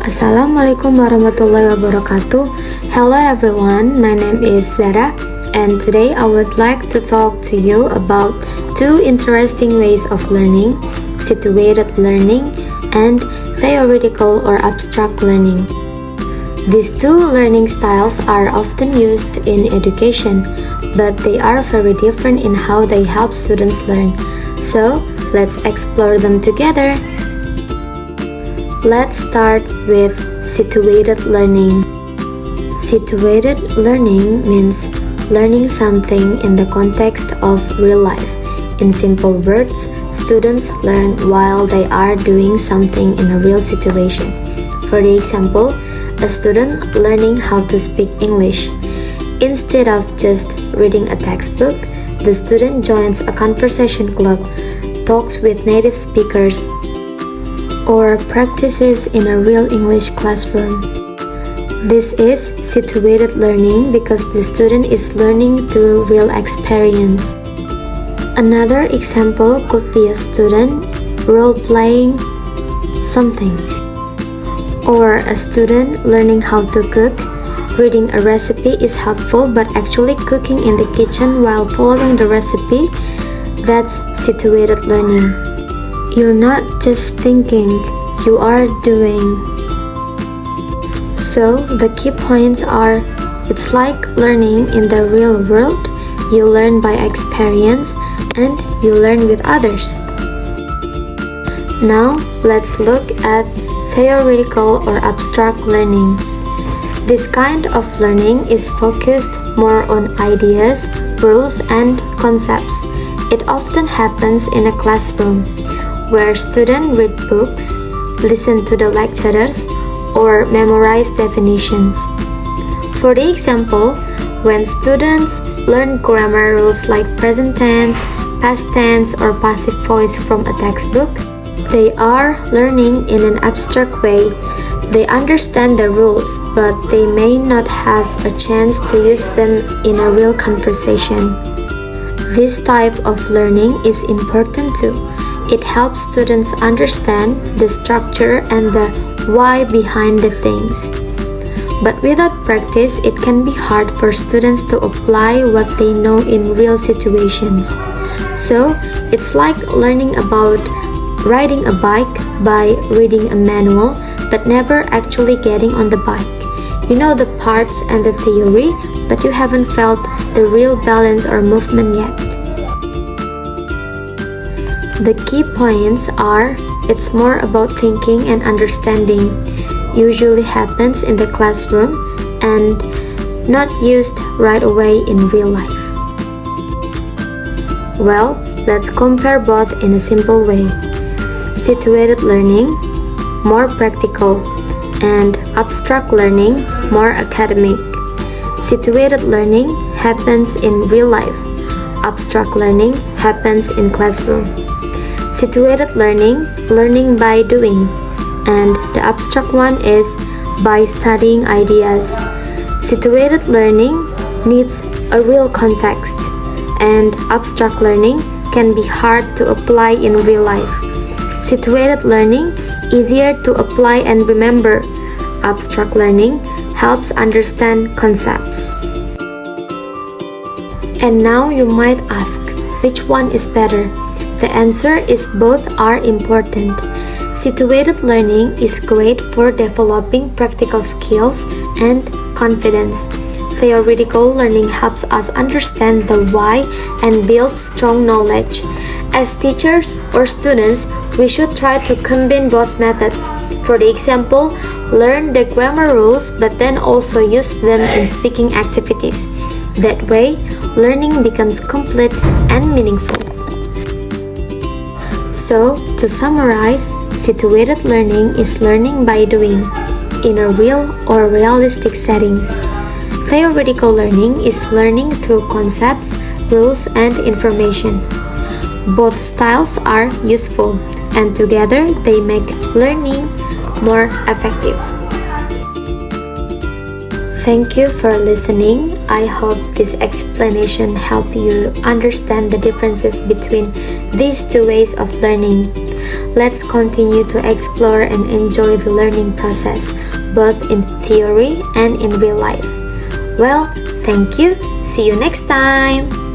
Assalamualaikum warahmatullahi wabarakatuh. Hello everyone, my name is Zara, and today I would like to talk to you about two interesting ways of learning: situated learning and theoretical or abstract learning. These two learning styles are often used in education, but they are very different in how they help students learn. So, let's explore them together. Let's start with situated learning. Situated learning means learning something in the context of real life. In simple words, students learn while they are doing something in a real situation. For the example, a student learning how to speak English. Instead of just reading a textbook, the student joins a conversation club, talks with native speakers, or practices in a real English classroom. This is situated learning because the student is learning through real experience. Another example could be a student role-playing something, or a student learning how to cook. Reading a recipe is helpful, but actually cooking in the kitchen while following the recipe, that's situated learning. You're not just thinking, you are doing. So, the key points are, it's like learning in the real world, you learn by experience, and you learn with others. Now, let's look at theoretical or abstract learning. This kind of learning is focused more on ideas, rules, and concepts. It often happens in a classroom, where students read books, listen to the lecturers, or memorize definitions. For the example, when students learn grammar rules like present tense, past tense, or passive voice from a textbook, they are learning in an abstract way. They understand the rules, but they may not have a chance to use them in a real conversation. This type of learning is important too. It helps students understand the structure and the why behind the things. But without practice, it can be hard for students to apply what they know in real situations. So, it's like learning about riding a bike by reading a manual, but never actually getting on the bike. You know the parts and the theory, but you haven't felt the real balance or movement yet. The key points are, it's more about thinking and understanding, usually happens in the classroom, and not used right away in real life. Well, let's compare both in a simple way. Situated learning, more practical, and abstract learning, more academic. Situated learning happens in real life. Abstract learning happens in classroom. Situated learning, learning by doing, and the abstract one is by studying ideas. Situated learning needs a real context, and abstract learning can be hard to apply in real life. Situated learning, easier to apply and remember. Abstract learning helps understand concepts. And now you might ask, which one is better? The answer is both are important. Situated learning is great for developing practical skills and confidence. Theoretical learning helps us understand the why and build strong knowledge. As teachers or students, we should try to combine both methods. For the example, learn the grammar rules but then also use them in speaking activities. That way, learning becomes complete and meaningful. So, to summarize, situated learning is learning by doing, in a real or realistic setting. Theoretical learning is learning through concepts, rules, and information. Both styles are useful, and together they make learning more effective. Thank you for listening. I hope this explanation helped you understand the differences between these two ways of learning. Let's continue to explore and enjoy the learning process, both in theory and in real life. Well, thank you. See you next time.